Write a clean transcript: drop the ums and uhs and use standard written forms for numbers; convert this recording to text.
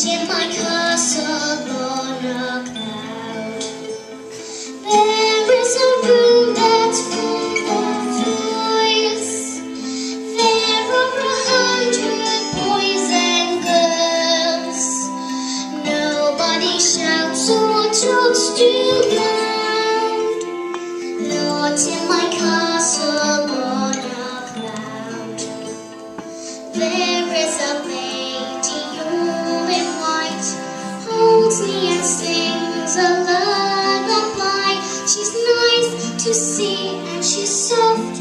in my castle on a cloud. There is a room that's full of toys. There are 100 boys and girls. Nobody shouts or talks too loud. Not in my castle on a cloud. There is a lady all in white, holds me and sings a lullaby. She's nice to see and she's soft